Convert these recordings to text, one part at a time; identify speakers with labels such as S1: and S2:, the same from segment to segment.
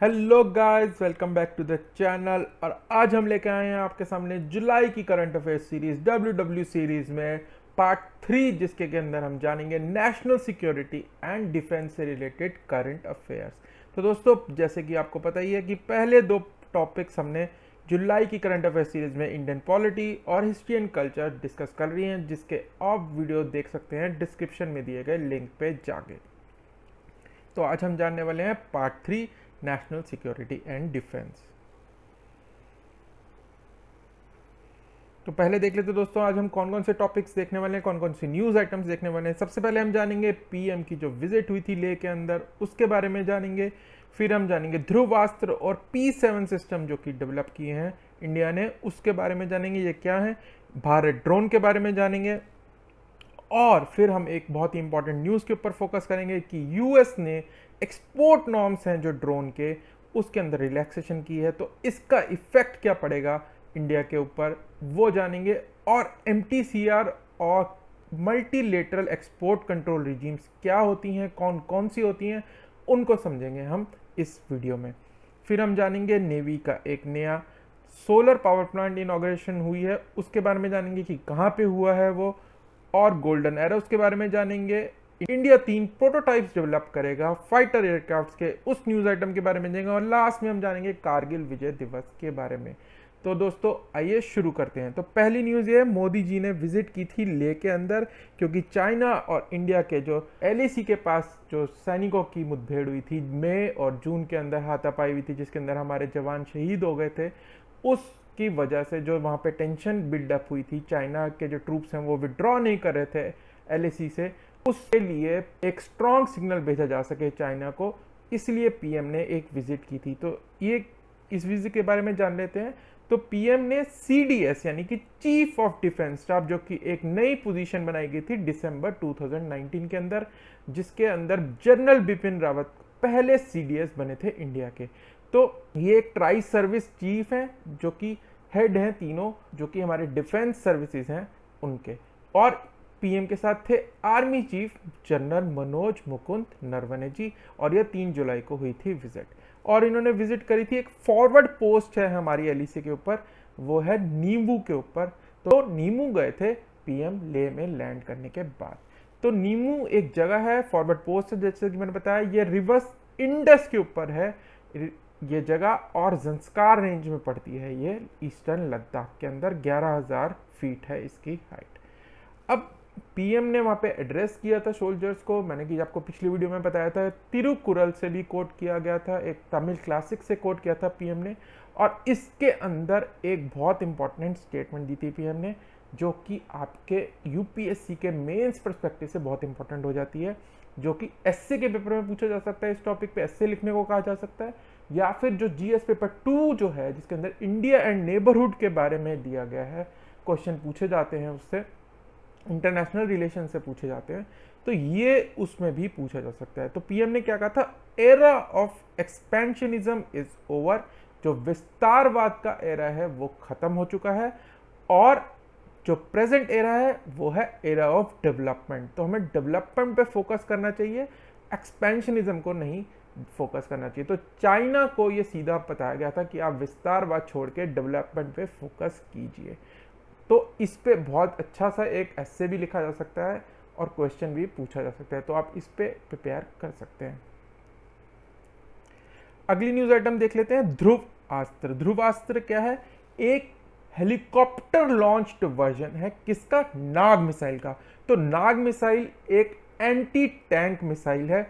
S1: Hello guys, welcome back to the channel. और आज हम लेके आए हैं आपके सामने जुलाई की current affairs series W series में पार्ट 3, जिसके के अंदर हम जानेंगे नेशनल सिक्योरिटी एंड डिफेंस से रिलेटेड करंट अफेयर्स। तो दोस्तों, जैसे कि आपको पता ही है कि पहले दो टॉपिक्स हमने जुलाई की करंट अफेयर्स सीरीज में इंडियन पॉलिटी और हिस्ट्री एंड कल्चर डिस्कस कर रही हैं, जिसके आप वीडियो देख सकते हैं डिस्क्रिप्शन में दिए गए लिंक पे जाके। तो आज हम जानने वाले हैं part 3, national security and defence. तो पहले देख लेते दोस्तों, आज हम कौन कौन से टॉपिक्स देखने वाले हैं, कौन कौन सी न्यूज आइटम्स देखने वाले हैं। सबसे पहले हम जानेंगे पीएम की जो विजिट हुई थी लेह के अंदर, उसके बारे में जानेंगे। फिर हम जानेंगे ध्रुवास्त्र और P7 सिस्टम जो कि डेवलप किए हैं इंडिया ने, उसके बारे में जानेंगे ये क्या है। भारत ड्रोन के बारे में जानेंगे। और फिर हम एक बहुत ही इंपॉर्टेंट न्यूज़ के ऊपर फोकस करेंगे कि यूएस ने एक्सपोर्ट नॉर्म्स हैं जो ड्रोन के, उसके अंदर रिलैक्सेशन की है, तो इसका इफेक्ट क्या पड़ेगा इंडिया के ऊपर वो जानेंगे। और एमटीसीआर और मल्टीलेटरल एक्सपोर्ट कंट्रोल रिजीम्स क्या होती हैं, कौन कौन सी होती हैं, उनको समझेंगे हम इस वीडियो में। फिर हम जानेंगे नेवी का एक नया सोलर पावर प्लांट इनॉग्रेशन हुई है, उसके बारे में जानेंगे कि कहाँ पे हुआ है वो। और गोल्डन एरोस के बारे में जानेंगे। इंडिया 3 प्रोटोटाइप्स डेवलप करेगा फाइटर एयरक्राफ्ट के, उस न्यूज आइटम के बारे में जानेंगे। और लास्ट में हम जानेंगे कारगिल विजय दिवस के बारे में। तो दोस्तों आइए शुरू करते हैं। तो पहली न्यूज ये है, मोदी जी ने विजिट की थी लेह के अंदर, क्योंकि चाइना और इंडिया के जो एलएसी के पास जो सैनिकों की मुठभेड़ हुई थी मई और जून के अंदर, हाथापाई हुई थी, जिसके अंदर हमारे जवान शहीद हो गए थे, उस की वजह से जो वहाँ पे टेंशन बिल्डअप हुई थी, चाइना के जो ट्रूप्स हैं वो विड्रॉ नहीं कर रहे थे एलएसी से, उसके लिए एक स्ट्रॉन्ग सिग्नल भेजा जा सके चाइना को, इसलिए पीएम ने एक विजिट की थी। तो ये इस विजिट के बारे में जान लेते हैं। तो पीएम ने सीडीएस यानी कि चीफ ऑफ डिफेंस स्टाफ, जो कि एक नई पोजीशन बनाई गई थी दिसंबर 2019 के अंदर, जिसके अंदर जनरल बिपिन रावत पहले सीडीएस बने थे इंडिया के। तो ये एक ट्राई सर्विस चीफ हैं जो कि हेड हैं तीनों, जो कि हमारे डिफेंस सर्विसेज हैं उनके। और पीएम के साथ थे army chief general Manoj Mukund Naravane ji, और यह 3 जुलाई को हुई थी विजिट। और इन्होंने विजिट करी थी एक फॉरवर्ड पोस्ट है हमारी एलईसी के ऊपर, वो है नींबू के ऊपर। तो नींबू गए थे पीएम लेह में लैंड करने के बाद। तो नींबू एक जगह है, फॉरवर्ड पोस्ट है, जैसे कि मैंने बताया, ये रिवर्स इंडस के ऊपर है ये जगह, और जंस्कार रेंज में पड़ती है ये ईस्टर्न लद्दाख के अंदर। 11,000 फीट है इसकी हाइट। अब पीएम ने वहां पे एड्रेस किया था सोल्जर्स को, मैंने कि आपको पिछली वीडियो में बताया था, तिरुकुरल से भी कोट किया गया था, एक तमिल क्लासिक से कोट किया था पीएम ने। और इसके अंदर एक बहुत इंपॉर्टेंट स्टेटमेंट दी थी पीएम ने, जो कि आपके यूपीएससी के मेंस पर्सपेक्टिव से बहुत इंपॉर्टेंट हो जाती है, जो कि एसए के पेपर में पूछा जा सकता है। इस टॉपिक पे एसए लिखने को कहा जा सकता है, या फिर जो जीएस पेपर 2 जो है, जिसके अंदर इंडिया एंड नेबरहुड के बारे में दिया गया है, क्वेश्चन पूछे जाते हैं उससे, इंटरनेशनल रिलेशन से पूछे जाते हैं, तो ये उसमें भी पूछा जा सकता है। तो पीएम ने क्या कहा था, era of expansionism is over, जो विस्तारवाद का एरा है वो खत्म हो चुका है, और जो प्रेजेंट एरा है वो है एरा ऑफ डेवलपमेंट। तो हमें डेवलपमेंट पे फोकस करना चाहिए, एक्सपेंशनिज्म को नहीं फोकस करना चाहिए। तो चाइना को ये सीधा बताया गया था कि आप विस्तारवाद छोड़ के डेवलपमेंट पे फोकस कीजिए। तो इस पे बहुत अच्छा सा एक एस्से भी लिखा जा सकता है और क्वेश्चन भी पूछा जा सकता है, तो आप इस पे प्रिपेयर कर सकते हैं। अगली न्यूज आइटम देख लेते हैं, ध्रुवास्त्र। ध्रुवास्त्र क्या है, एक हेलीकॉप्टर लॉन्च्ड वर्जन है किसका, नाग मिसाइल का। तो नाग मिसाइल एक एंटी टैंक मिसाइल है,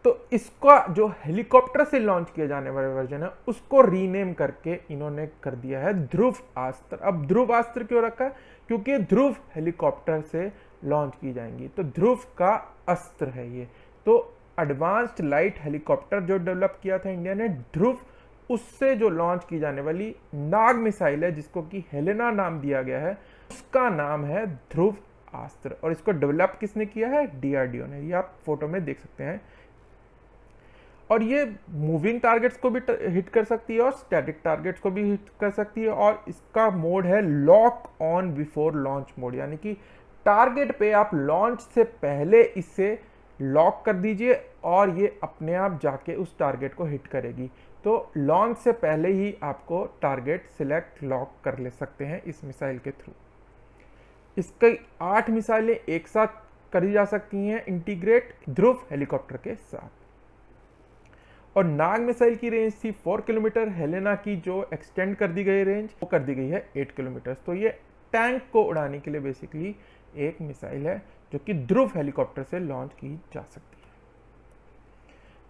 S1: तो इसका जो हेलीकॉप्टर से लॉन्च किया जाने वाला वर्जन है उसको रीनेम करके इन्होंने कर दिया है ध्रुवास्त्र। अब ध्रुवास्त्र क्यों रखा है, क्योंकि ध्रुव हेलीकॉप्टर से लॉन्च की जाएंगी, तो ध्रुव का अस्त्र है ये। तो एडवांस्ड लाइट हेलीकॉप्टर जो डेवलप किया था इंडिया ने, ध्रुव, उससे जो लॉन्च की जाने वाली नाग मिसाइल है, जिसको कि हेलेना नाम दिया गया है, उसका नाम है ध्रुवास्त्र। और इसको डेवलप किसने किया है, डीआरडीओ ने, ये आप फोटो में देख सकते हैं। और ये मूविंग टारगेट्स को भी हिट कर सकती है और स्टैटिक टारगेट्स को भी हिट कर सकती है। और इसका मोड है lock on before launch mode, यानी कि टारगेट पे आप लॉन्च से पहले इसे लॉक कर दीजिए और ये अपने आप जाके उस टारगेट को हिट करेगी। तो लॉन्च से पहले ही आपको टारगेट सिलेक्ट लॉक कर ले सकते हैं इस मिसाइल के थ्रू। इसकी 8 मिसाइलें एक साथ करी जा सकती हैं इंटीग्रेट ध्रुव हेलीकॉप्टर के साथ। और नाग मिसाइल की रेंज थी 4 किलोमीटर, हेलेना की जो एक्सटेंड कर दी गई रेंज वो कर दी गई है 8 किलोमीटर। तो ये टैंक को उड़ाने के लिए बेसिकली एक मिसाइल है जो कि ध्रुव हेलीकॉप्टर से लॉन्च की जा सकती है।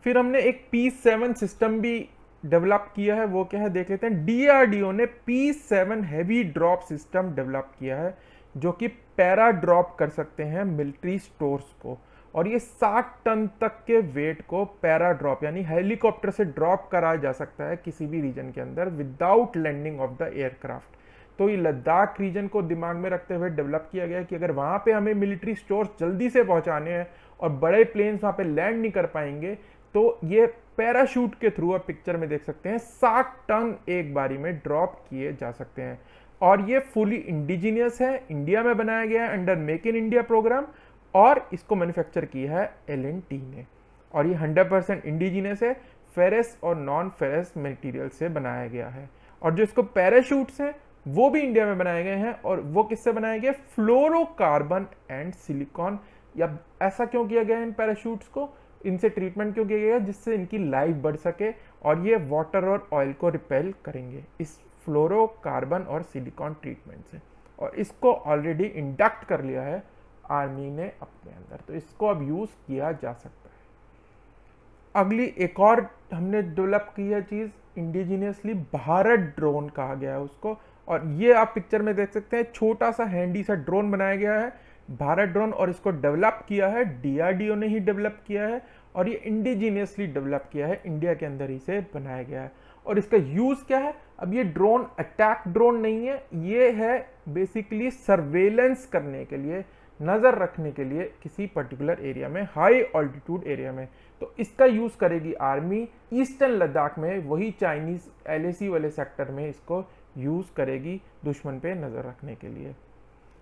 S1: फिर हमने एक P7 सिस्टम भी डेवलप किया है, वो क्या है देख लेते हैं। DRDO ने P7 heavy drop system develop किया है जो कि पैरा ड्रॉप कर सकते हैं मिलिट्री स्टोर्स को, और ये 60 टन तक के वेट को पैरा ड्रॉप यानी हेलीकॉप्टर से ड्रॉप कराया जा सकता है किसी भी रीजन के अंदर without landing of the aircraft. तो ये लद्दाख रीजन को दिमाग में रखते हुए डेवलप किया गया है कि अगर वहां पे हमें मिलिट्री स्टोर्स जल्दी से पहुंचाने हैं और बड़े प्लेन्स वहां पे लैंड नहीं कर पाएंगे, तो ये पैराशूट के थ्रू आप पिक्चर में देख सकते हैं 60 टन एक बारी में ड्रॉप किए जा सकते हैं। और ये फुली इंडिजिनियस है, इंडिया में बनाया गया है under make in India programme, और इसको मैन्युफैक्चर किया है L&T ने। और ये 100% इंडिजिनियस है, फेरस और नॉन फेरस मटेरियल से बनाया गया है। और जो इसको पैराशूट्स हैं वो भी इंडिया में बनाए गए हैं, और वो किससे बनाए गए? Fluorocarbon and silicon. या ऐसा क्यों किया गया है इन पैराशूट्स को, इनसे ट्रीटमेंट क्यों किया गया जिससे इनकी लाइफ बढ़ सके और ये वाटर और ऑयल को रिपेल करेंगे इस फ्लोरोकार्बन और सिलिकॉन ट्रीटमेंट से। और इसको ऑलरेडी इंडक्ट कर लिया है आर्मी ने अपने अंदर, तो इसको अब यूज किया जा सकता है। अगली एक और हमने डेवलप की है चीज इंडिजिनियसली, भारत ड्रोन कहा गया है उसको। और ये आप पिक्चर में देख सकते हैं, छोटा सा हैंडी सा ड्रोन बनाया गया है भारत ड्रोन, और इसको डेवलप किया है DRDO ने ही डेवलप किया है, और ये इंडिजिनियसली डेवलप किया है, इंडिया के अंदर ही से बनाया गया है। और इसका यूज क्या है? अब ये ड्रोन अटैक ड्रोन नहीं है, ये है बेसिकली सर्वेलेंस करने के लिए, नजर रखने के लिए किसी पर्टिकुलर एरिया में, हाई ऑल्टीट्यूड एरिया में। तो इसका यूज करेगी आर्मी ईस्टर्न लद्दाख में, वही चाइनीज LAC वाले सेक्टर में इसको यूज करेगी दुश्मन पे नजर रखने के लिए।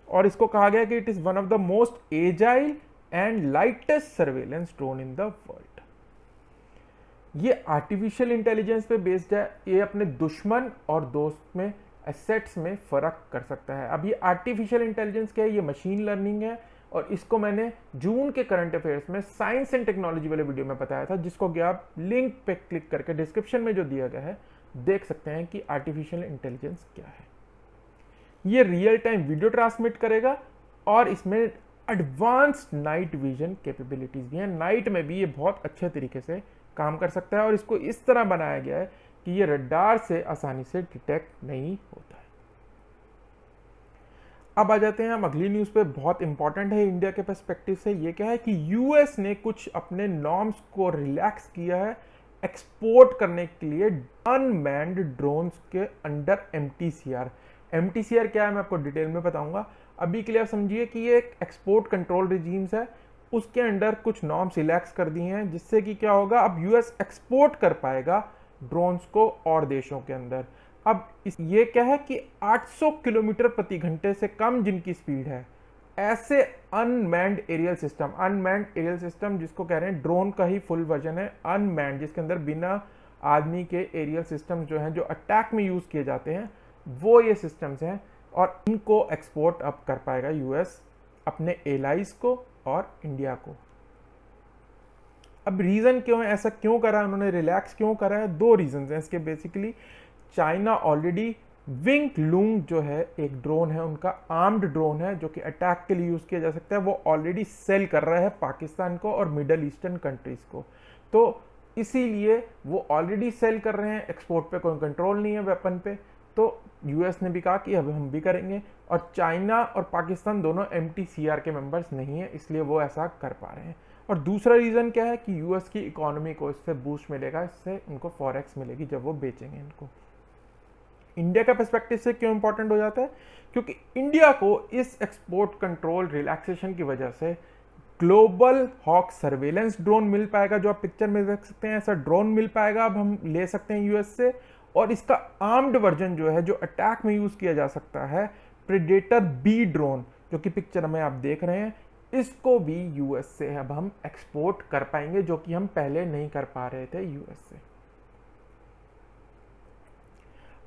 S1: और इसको कहा गया कि it is one of the most agile and lightest surveillance drone in the world. ये आर्टिफिशियल इंटेलिजेंस पे बेस्ड है, ये अपने दुश्मन और दोस्त में एसेट्स में फर्क कर सकता है। अब ये आर्टिफिशियल इंटेलिजेंस क्या है? ये मशीन लर्निंग है, और इसको मैंने जून के करंट अफेयर्स में साइंस एंड टेक्नोलॉजी वाले वीडियो में बताया था, जिसको कि आप लिंक पे क्लिक करके डिस्क्रिप्शन में जो दिया गया है देख सकते हैं कि आर्टिफिशियल इंटेलिजेंस क्या है। ये रियल टाइम वीडियो ट्रांसमिट करेगा, और इसमें एडवांस्ड नाइट विजन कैपेबिलिटीज भी हैं, नाइट में भी ये बहुत अच्छे तरीके से काम कर सकता है। और इसको इस तरह बनाया गया है कि ये रडार से आसानी से डिटेक्ट नहीं होता है। अब आ जाते हैं हम अगली न्यूज पे, बहुत इंपॉर्टेंट है इंडिया के पर्सपेक्टिव से। ये क्या है कि यूएस ने कुछ अपने नॉर्म्स को रिलैक्स किया है एक्सपोर्ट करने के लिए अनमैन्ड ड्रोन्स के अंडर MTCR। MTCR क्या है मैं आपको डिटेल में बताऊंगा, अभी के लिए आप समझिए कि ये एक एक्सपोर्ट कंट्रोल रिजीम्स है, उसके अंडर कुछ नॉर्म्स रिलैक्स कर दी हैं, जिससे कि क्या होगा, अब यूएस एक्सपोर्ट कर पाएगा ड्रोन्स को और देशों के अंदर। अब ये क्या है कि 800 किलोमीटर प्रति घंटे से कम जिनकी स्पीड है, ऐसे अनमैन्ड एरियल सिस्टम जिसको कह रहे हैं ड्रोन का ही फुल वर्जन है अनमैन्ड, जिसके अंदर बिना आदमी के एरियल सिस्टम जो हैं जो अटैक में यूज किए जाते हैं, वो ये सिस्टम्स हैं, और इनको एक्सपोर्ट अब कर पाएगा यूएस अपने एलाइज को और इंडिया को। अब रीजन क्यों है, ऐसा क्यों करा है उन्होंने, रिलैक्स क्यों करा है? 2 रीजन हैं इसके basically. China already wing Loong जो है एक ड्रोन है उनका, आर्म्ड ड्रोन है जो कि अटैक के लिए यूज किया जा सकता है, वो ऑलरेडी सेल कर रहा है पाकिस्तान को और मिडल ईस्टर्न कंट्रीज को। तो इसीलिए वो ऑलरेडी सेल कर रहे हैं, एक्सपोर्ट पे कोई कंट्रोल नहीं है वेपन पे, तो यूएस ने भी कहा कि अब हम भी करेंगे। और चाइना और पाकिस्तान दोनों MTCR के मेंबर्स नहीं है, इसलिए वो ऐसा कर पा रहे हैं। और दूसरा रीजन क्या है कि यूएस की इकोनॉमी को इससे बूस्ट मिलेगा, इससे इनको फॉरेक्स मिलेगी जब वो बेचेंगे इनको। इंडिया का पर्सपेक्टिव से क्यों इंपॉर्टेंट हो जाता है? क्योंकि इंडिया को इस एक्सपोर्ट कंट्रोल रिलैक्सेशन की वजह से ग्लोबल हॉक सर्वेलेंस ड्रोन मिल पाएगा, जो आप पिक्चर में देख सकते हैं, ऐसा ड्रोन मिल पाएगा अब हम ले सकते हैं यूएस से। और इसका आर्म्ड वर्जन जो है जो अटैक में यूज किया जा सकता है, प्रेडेटर B ड्रोन, जो कि पिक्चर में आप देख रहे हैं, इसको भी यूएस से अब हम एक्सपोर्ट कर पाएंगे, जो कि हम पहले नहीं कर पा रहे थे यूएस से।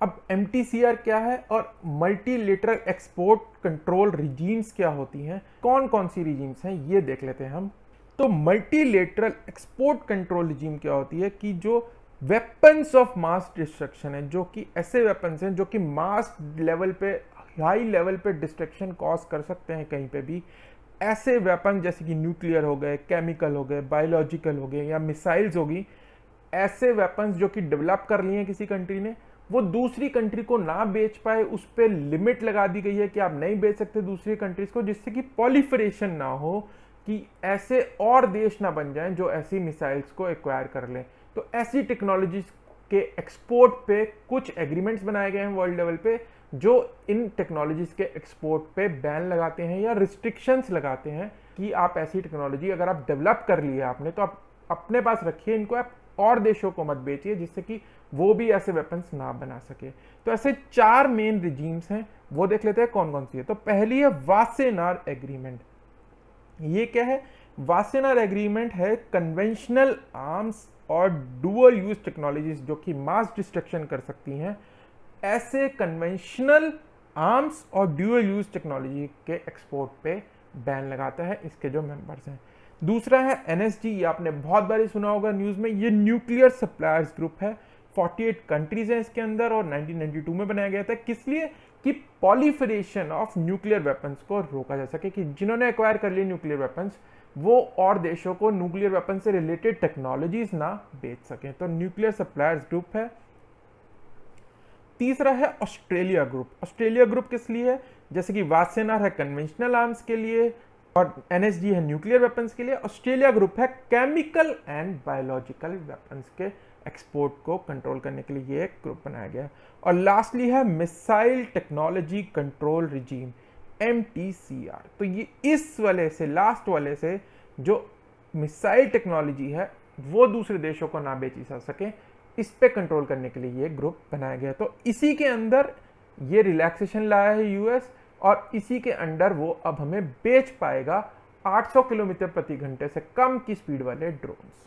S1: अब MTCR क्या है और मल्टीलेटरल एक्सपोर्ट कंट्रोल रिजीम्स क्या होती हैं, कौन कौन सी रिजीम्स हैं, ये देख लेते हैं हम। तो मल्टीलेटरल एक्सपोर्ट कंट्रोल रिजीम क्या होती है कि जो वेपन्स ऑफ मास डिस्ट्रक्शन है, जो कि ऐसे वेपन्स हैं जो कि मास लेवल पे, हाई लेवल पे डिस्ट्रक्शन कॉज कर सकते हैं कहीं पे भी, ऐसे वेपन जैसे कि न्यूक्लियर हो गए, केमिकल हो गए, बायोलॉजिकल हो गए या मिसाइल्स होगी, ऐसे वेपन्स जो कि डेवलप कर लिए हैं किसी कंट्री ने, वो दूसरी कंट्री को ना बेच पाए, उस पर लिमिट लगा दी गई है कि आप नहीं बेच सकते दूसरी कंट्रीज को, जिससे कि पॉलिफरेशन ना हो, कि ऐसे और देश ना बन जाएं जो ऐसी मिसाइल्स को एक्वायर कर लें। तो ऐसी टेक्नोलॉजीज के एक्सपोर्ट पे कुछ एग्रीमेंट्स बनाए गए हैं वर्ल्ड लेवल पे, जो इन टेक्नोलॉजीज के एक्सपोर्ट पे बैन लगाते हैं या रिस्ट्रिक्शंस लगाते हैं कि आप ऐसी टेक्नोलॉजी अगर आप डेवलप कर लिए आपने तो आप अपने पास रखिए, इनको आप और देशों को मत बेचिए, जिससे कि वो भी ऐसे वेपन्स ना बना सके। तो ऐसे 4 मेन रिजीम्स हैं, वो देख लेते हैं कौन कौन सी है। तो पहली है वासेनार एग्रीमेंट। ये क्या है? वासेनार एग्रीमेंट है कन्वेंशनल आर्म्स और डुअल यूज टेक्नोलॉजीज जो कि मास डिस्ट्रक्शन कर सकती हैं, ऐसे कन्वेंशनल आर्म्स और ड्यूअल यूज टेक्नोलॉजी के एक्सपोर्ट पे बैन लगाता है इसके जो मेंबर्स हैं। दूसरा है NSG, ये आपने बहुत बार सुना होगा न्यूज में, ये न्यूक्लियर सप्लायर्स ग्रुप है, 48 कंट्रीज हैं इसके अंदर और 1992 में बनाया गया था। किस लिए? कि पॉलीफरेशन ऑफ न्यूक्लियर वेपन्स को रोका जा सके, कि जिन्होंने एक्वायर कर लिए न्यूक्लियर वेपन्स वो और देशों को न्यूक्लियर वेपन से रिलेटेड टेक्नोलॉजीज ना बेच सकें। तो न्यूक्लियर सप्लायर्स ग्रुप है। तीसरा है ऑस्ट्रेलिया ग्रुप। ऑस्ट्रेलिया ग्रुप किस लिए है? जैसे कि वासेनार है कन्वेंशनल आर्म्स के लिए और NSG है न्यूक्लियर वेपन्स के लिए, ऑस्ट्रेलिया ग्रुप है केमिकल एंड बायोलॉजिकल वेपन्स के एक्सपोर्ट को कंट्रोल करने के लिए ये एक ग्रुप बनाया गया है। और लास्टली है missile technology control regime, MTCR। तो ये इस वाले से, लास्ट वाले से, जो मिसाइल टेक्नोलॉजी है वो दूसरे देशों को ना बेची जा सके, इस पे कंट्रोल करने के लिए ये ग्रुप बनाया गया। तो इसी के अंदर ये रिलैक्सेशन लाया है यूएस, और इसी के अंडर वो अब हमें बेच पाएगा 800 किलोमीटर प्रति घंटे से कम की स्पीड वाले ड्रोन्स।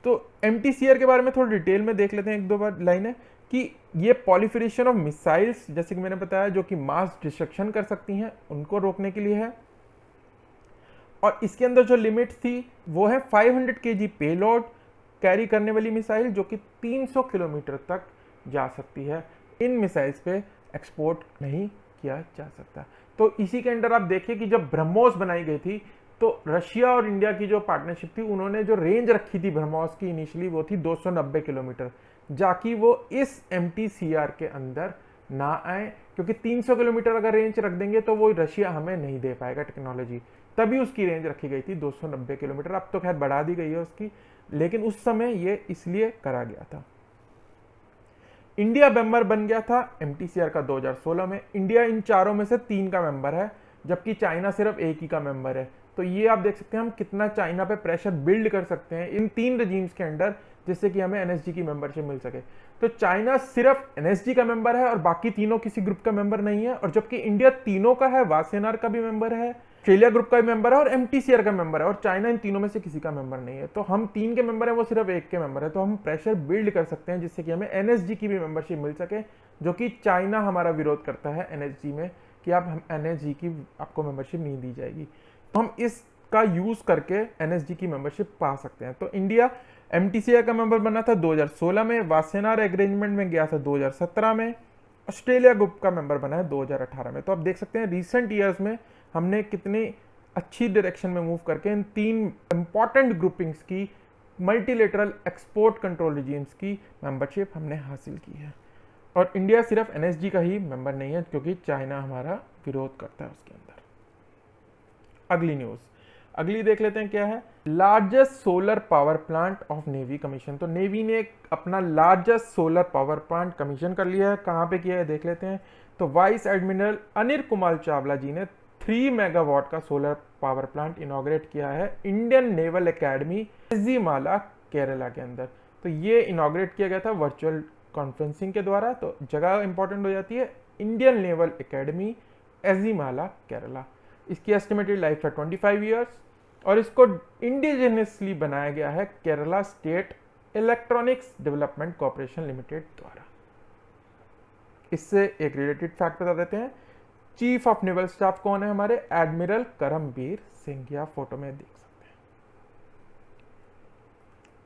S1: तो MTCR के बारे में थोड़ा डिटेल में देख लेते हैं, एक दो बार लाइन है कि ये पॉलिफरेशन ऑफ मिसाइल्स, जैसे कि मैंने बताया, जो कि मास डिस्ट्रक्शन कर सकती हैं, उनको रोकने के लिए है। और इसके अंदर जो लिमिट थी वो है 500 kg पेलोड कैरी करने वाली मिसाइल, जो कि 300 किलोमीटर तक जा सकती है। इन मिसाइल्स पे एक्सपोर्ट नहीं किया जा सकता। तो इसी के अंदर आप देखिए कि जब ब्रह्मोस बनाई गई थी तो रशिया और इंडिया की जो पार्टनरशिप थी, उन्होंने जो रेंज रखी थी ब्रह्मोस की इनिशियली वो थी 290 किलोमीटर, जाकि वो इस MTCR के अंदर ना आए, क्योंकि 300 किलोमीटर अगर रेंज रख देंगे तो वो रशिया हमें नहीं दे पाएगा टेक्नोलॉजी, तभी उसकी रेंज रखी गई थी 290 किलोमीटर। अब तो खैर बढ़ा दी गई है उसकी, लेकिन उस समय ये इसलिए करा गया था। इंडिया मेंबर बन गया था MTCR का 2016 में। इंडिया इन चारों में से 3 का मेंबर है, जबकि चाइना सिर्फ 1 ही का मेंबर है। तो ये आप देख सकते हैं हम कितना चाइना पे प्रेशर बिल्ड कर सकते हैं इन 3 रेजिम्स के अंडर, जिससे कि हमें NSG की मेंबरशिप मिल सके। तो चाइना सिर्फ NSG का मेंबर है और बाकी तीनों किसी ग्रुप का मेंबर नहीं है, और जबकि इंडिया तीनों का है, वासेनार का भी मेंबर है, ऑस्ट्रेलिया ग्रुप का भी मेंबर है और MTCR का मेंबर है, और चाइना इन तीनों में से किसी का मेंबर नहीं है। तो हम 3 के मेंबर हैं, वो सिर्फ 1 के मेंबर है। तो हम प्रेशर बिल्ड कर सकते हैं जिससे कि हमें NSG की भी मेंबरशिप मिल सके, जो कि चाइना हमारा विरोध करता है NSG में कि आप NSG की आपको मेंबरशिप नहीं दी जाएगी। तो हम इसका यूज करके NSG की मेंबरशिप पा सकते हैं। तो इंडिया MTCR का मेंबर बना था 2016 में, वासेनार एग्रीमेंट में गया था 2017 में, ऑस्ट्रेलिया ग्रुप का मेंबर बना है 2018 में। तो आप देख सकते हैं रिसेंट ईयर्स में हमने कितनी अच्छी डायरेक्शन में मूव करके इन 3 इंपॉर्टेंट ग्रुपिंग्स की, मल्टीलेटरल एक्सपोर्ट कंट्रोल रिजीम्स की मेंबरशिप हमने हासिल की है। और इंडिया सिर्फ NSG का ही मेंबर नहीं है, क्योंकि चाइना हमारा विरोध करता है उसके अंदर। अगली न्यूज, अगली देख लेते हैं क्या है। Largest solar power plant of navy commission. तो नेवी ने अपना largest solar power plant commission कर लिया है। कहाँ पे किया है देख लेते हैं। तो वाइस एडमिरल अनिल कुमार चावला जी ने 3 मेगावाट का सोलर पावर प्लांट इनॉग्रेट किया है इंडियन नेवल एकेडमी एजीमाला केरला के अंदर। तो ये इनॉग्रेट किया गया था वर्चुअल कॉन्फ्रेंसिंग के द्वारा। तो जगह इंपॉर्टेंट हो जाती है, इंडियन नेवल एकेडमी एजीमाला केरला। इसकी एस्टिमेटेड लाइफ है 25 ईयर्स और इसको इंडिजिनियसली बनाया गया है Kerala state electronics development corporation limited द्वारा। इससे एक रिलेटेड फैक्ट बता देते हैं, चीफ ऑफ नेवल स्टाफ कौन है हमारे, एडमिरल करमबीर सिंह, या फोटो में देख सकते हैं।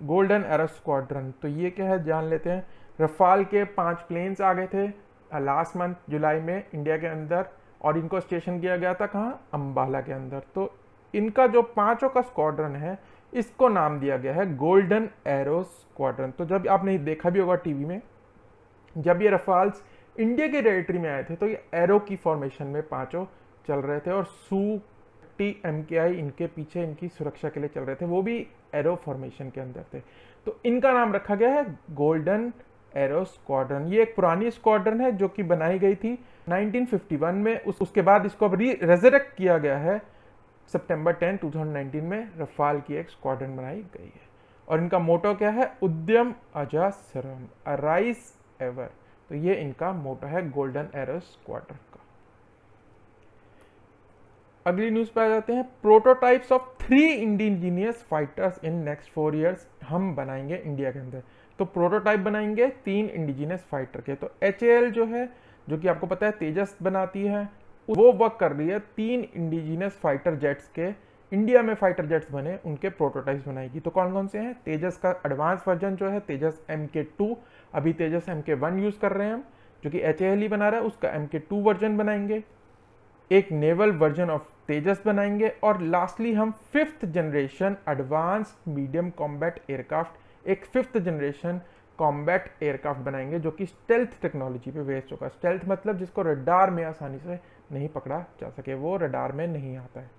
S1: गोल्डन एरो स्क्वाड्रन, तो ये क्या है जान लेते हैं। रफाल के 5 प्लेन्स आ गए थे लास्ट मंथ जुलाई में इंडिया के अंदर, और इनको स्टेशन किया गया था कहाँ, अंबाला के अंदर। तो इनका जो 5 का स्क्वाड्रन है, इसको नाम दिया गया है गोल्डन एरो स्क्वाड्रन। तो जब आपने देखा भी होगा टीवी में, जब ये रफाल्स इंडिया के टेरिटरी में आए थे तो ये एरो की फॉर्मेशन में 5 चल रहे थे, और Su-30 MKI इनके पीछे इनकी सुरक्षा के लिए चल रहे थे, वो भी एरो फॉर्मेशन के अंदर थे। तो इनका नाम रखा गया है गोल्डन एरो स्क्वाड्रन। ये एक पुरानी स्क्वाड्रन है जो कि बनाई गई थी 1951 में, उसके बाद इसको अब रेजरेक्ट किया गया है सितंबर 10, 2019 में रफाल की एक स्क्वाड्रन बनाई गई है। और इनका मोटो क्या है, उद्यम अजासरम, अराइज एवर। तो ये इनका मोटो है गोल्डन एरो स्क्वाड्रन का। अगली न्यूज पे आ जाते हैं, prototypes of 3 indigenous fighters in next 4 years हम बनाएंगे इंडिया के अंदर। तो प्रोटोटाइप बनाएंगे 3 इंडिजिनियस फाइटर के। तो HAL जो है, जो कि आपको पता है तेजस बनाती है, वो वर्क कर रही है 3 इंडिजिनियस फाइटर जेट्स के, इंडिया में फाइटर जेट्स बने उनके प्रोटोटाइप्स बनाएगी। तो कौन कौन से हैं, तेजस का एडवांस वर्जन जो है तेजस MK2, अभी तेजस MK1 यूज कर रहे हैं हम, जो कि HAL ही बना रहा है, उसका MK2 वर्जन बनाएंगे, एक नेवल वर्जन ऑफ तेजस बनाएंगे, और लास्टली हम 5th generation advanced medium combat aircraft, एक 5th जनरेशन कॉम्बैट एयरक्राफ्ट बनाएंगे जो कि स्टेल्थ टेक्नोलॉजी पे बेस्ड होगा। स्टेल्थ मतलब जिसको रडार में आसानी से नहीं पकड़ा जा सके, वो रडार में नहीं आता है।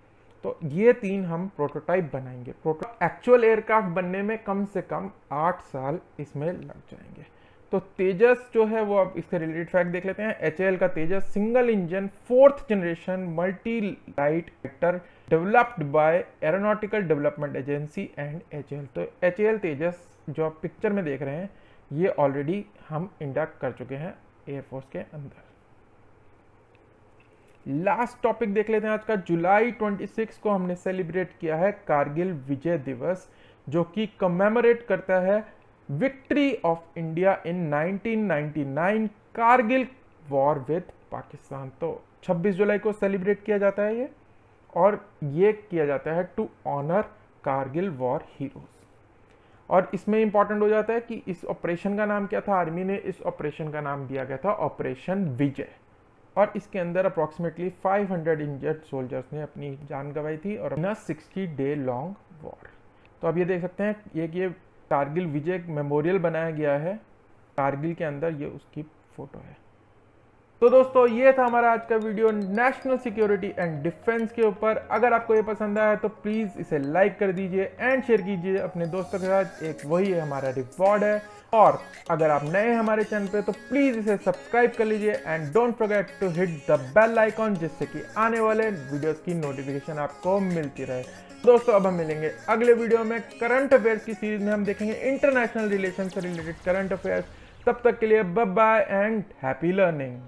S1: तो ये 3 हम प्रोटोटाइप बनाएंगे। एक्चुअल एयरक्राफ्ट बनने में कम से कम 8 साल इसमें लग जाएंगे। तो तेजस जो है वो, अब इसके रिलेटेड फैक्ट देख लेते हैं। HAL का Tejas single engine 4th generation multi light fighter developed by aeronautical development agency and HAL। तो HAL तेजस जो आप पिक्चर में देख रहे हैं, ये ऑलरेडी हम इंडक्ट कर चुके हैं एयरफोर्स के अंदर। लास्ट टॉपिक देख लेते हैं आज का। जुलाई 26 को हमने सेलिब्रेट किया है कारगिल विजय दिवस, जो कि कमेमोरेट करता है victory of India in 1999 Kargil war with Pakistan. तो 26 जुलाई को सेलिब्रेट किया जाता है ये, और ये किया जाता है to honour Kargil war heroes. और इसमें इंपॉर्टेंट हो जाता है कि इस ऑपरेशन का नाम क्या था, आर्मी ने इस ऑपरेशन का नाम दिया गया था ऑपरेशन विजय, और इसके अंदर अप्रॉक्सीमेटली 500 इंजर्ड सोल्जर्स ने अपनी जान गंवाई थी, और 60 डे लॉन्ग वॉर। तो अब ये देख सकते हैं ये कारगिल विजय मेमोरियल बनाया गया है कारगिल के अंदर, ये उसकी फोटो है। तो दोस्तों ये था हमारा आज का video national security and defence के ऊपर। अगर आपको ये पसंद आया तो प्लीज़ इसे लाइक कर दीजिए एंड शेयर कीजिए अपने दोस्तों के साथ, एक वही है हमारा रिवॉर्ड है। और अगर आप नए हैं हमारे चैनल पे तो प्लीज़ इसे सब्सक्राइब कर लीजिए and don't forget to hit the bell icon, जिससे कि आने वाले वीडियोस की नोटिफिकेशन आपको मिलती रहे। दोस्तों अब हम मिलेंगे अगले वीडियो में। करंट अफेयर्स की सीरीज में हम देखेंगे इंटरनेशनल रिलेशन से रिलेटेड करंट अफेयर्स। तब तक के लिए bye bye and happy learning.